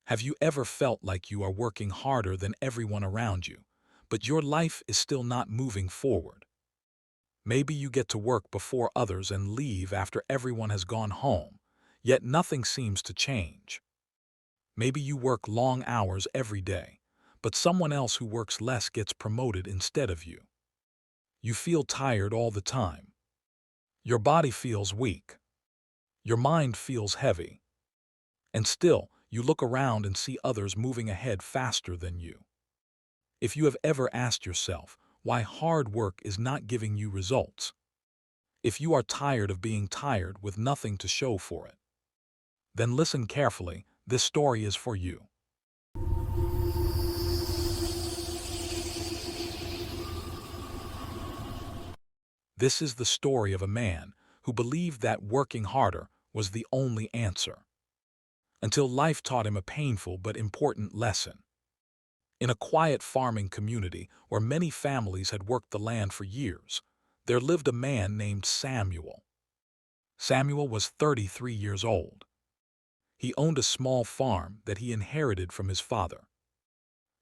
Have you ever felt like you are working harder than everyone around you, but your life is still not moving forward? Maybe you get to work before others and leave after everyone has gone home, yet nothing seems to change. Maybe you work long hours every day, but someone else who works less gets promoted instead of you. You feel tired all the time. Your body feels weak. Your mind feels heavy. And still, you look around and see others moving ahead faster than you. If you have ever asked yourself why hard work is not giving you results, if you are tired of being tired with nothing to show for it, then listen carefully, this story is for you. This is the story of a man who believed that working harder was the only answer, until life taught him a painful but important lesson. In a quiet farming community where many families had worked the land for years, there lived a man named Samuel. Samuel was 33 years old. He owned a small farm that he inherited from his father.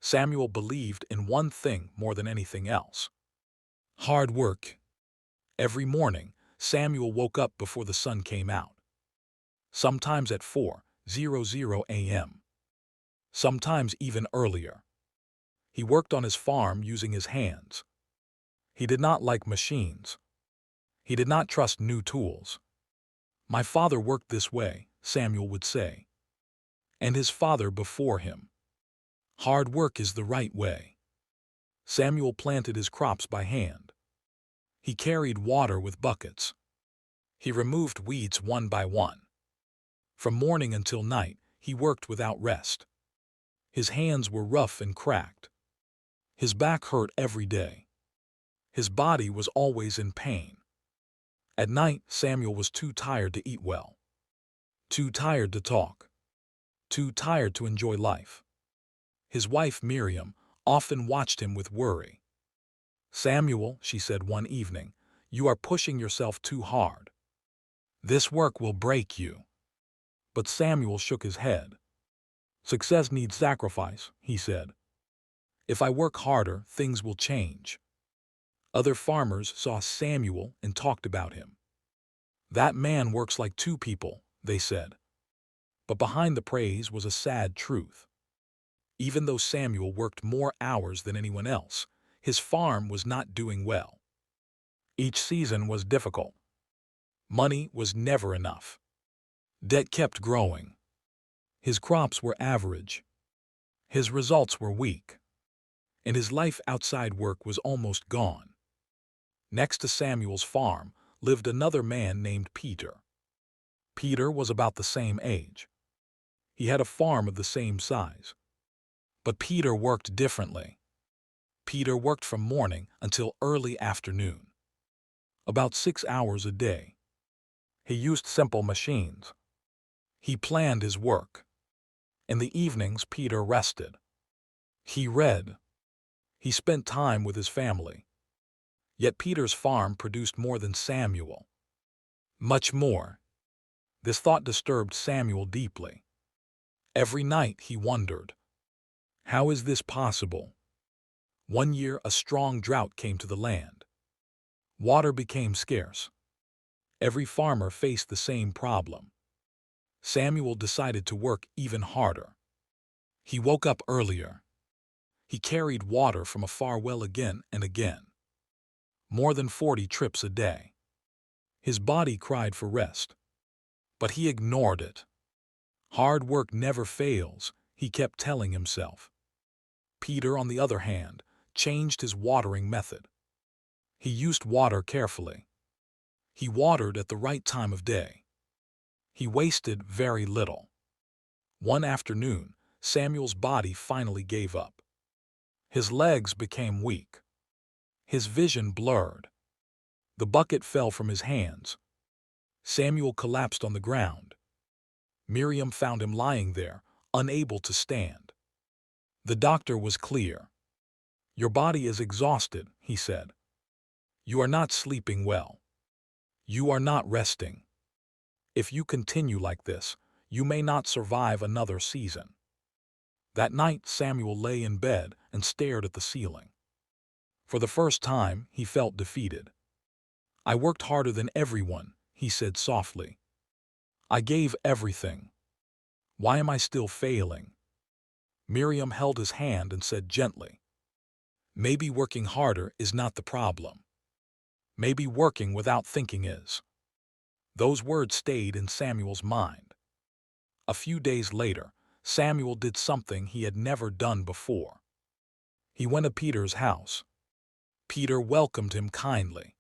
Samuel believed in one thing more than anything else: hard work. Every morning, Samuel woke up before the sun came out, sometimes at 4:00 a.m., sometimes even earlier. He worked on his farm using his hands. He did not like machines. He did not trust new tools. "My father worked this way," Samuel would say, "and his father before him. Hard work is the right way." Samuel planted his crops by hand. He carried water with buckets. He removed weeds one by one. From morning until night, he worked without rest. His hands were rough and cracked. His back hurt every day. His body was always in pain. At night, Samuel was too tired to eat well, too tired to talk, too tired to enjoy life. His wife, Miriam, often watched him with worry. "Samuel," she said one evening, "you are pushing yourself too hard. This work will break you." But Samuel shook his head. "Success needs sacrifice," he said. "If I work harder, things will change." Other farmers saw Samuel and talked about him. "That man works like two people," they said. But behind the praise was a sad truth. Even though Samuel worked more hours than anyone else, his farm was not doing well. Each season was difficult. Money was never enough. Debt kept growing. His crops were average. His results were weak. And his life outside work was almost gone. Next to Samuel's farm lived another man named Peter. Peter was about the same age. He had a farm of the same size. But Peter worked differently. Peter worked from morning until early afternoon, about 6 hours a day. He used simple machines. He planned his work. In the evenings, Peter rested. He read. He spent time with his family. Yet Peter's farm produced more than Samuel. Much more. This thought disturbed Samuel deeply. Every night he wondered, how is this possible? One year a strong drought came to the land. Water became scarce. Every farmer faced the same problem. Samuel decided to work even harder. He woke up earlier. He carried water from a far well again and again. More than 40 trips a day. His body cried for rest. But he ignored it. Hard work never fails, he kept telling himself. Peter, on the other hand, changed his watering method. He used water carefully. He watered at the right time of day. He wasted very little. One afternoon, Samuel's body finally gave up. His legs became weak. His vision blurred. The bucket fell from his hands. Samuel collapsed on the ground. Miriam found him lying there, unable to stand. The doctor was clear. "Your body is exhausted," he said. "You are not sleeping well. You are not resting. If you continue like this, you may not survive another season." That night, Samuel lay in bed and stared at the ceiling. For the first time, he felt defeated. "I worked harder than everyone," he said softly. "I gave everything. Why am I still failing?" Miriam held his hand and said gently, "Maybe working harder is not the problem. Maybe working without thinking is." Those words stayed in Samuel's mind. A few days later, Samuel did something he had never done before. He went to Peter's house. Peter welcomed him kindly.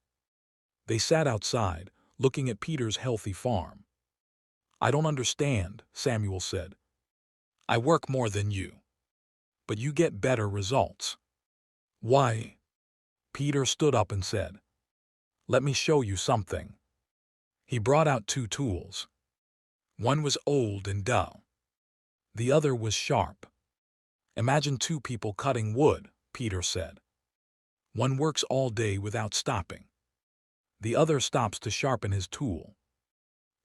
They sat outside, looking at Peter's healthy farm. "I don't understand," Samuel said. "I work more than you, but you get better results." "Why?" Peter stood up and said, "Let me show you something." He brought out two tools. One was old and dull. The other was sharp. "Imagine two people cutting wood," Peter said. "One works all day without stopping. The other stops to sharpen his tool."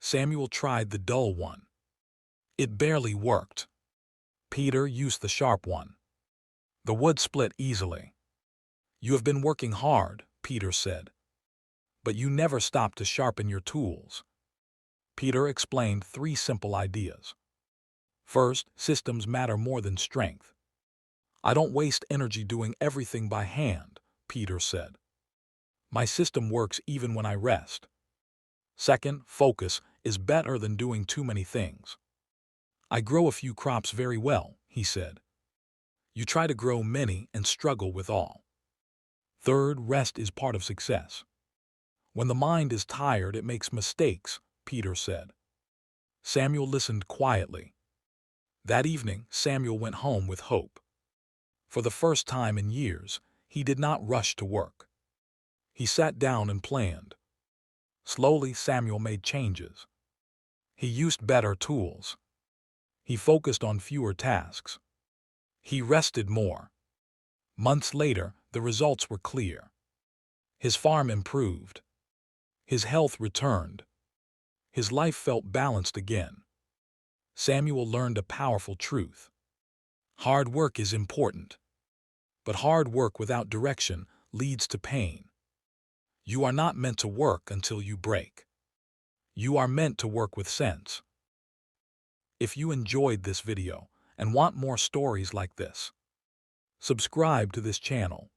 Samuel tried the dull one. It barely worked. Peter used the sharp one. The wood split easily. "You have been working hard," Peter said, "but you never stop to sharpen your tools." Peter explained 3 simple ideas. First, systems matter more than strength. "I don't waste energy doing everything by hand," Peter said. "My system works even when I rest." Second, focus is better than doing too many things. "I grow a few crops very well," he said. "You try to grow many and struggle with all." Third, rest is part of success. "When the mind is tired, it makes mistakes," Peter said. Samuel listened quietly. That evening, Samuel went home with hope. For the first time in years, he did not rush to work. He sat down and planned. Slowly, Samuel made changes. He used better tools. He focused on fewer tasks. He rested more. Months later, the results were clear. His farm improved. His health returned. His life felt balanced again. Samuel learned a powerful truth. Hard work is important, but hard work without direction leads to pain. You are not meant to work until you break. You are meant to work with sense. If you enjoyed this video and want more stories like this, subscribe to this channel.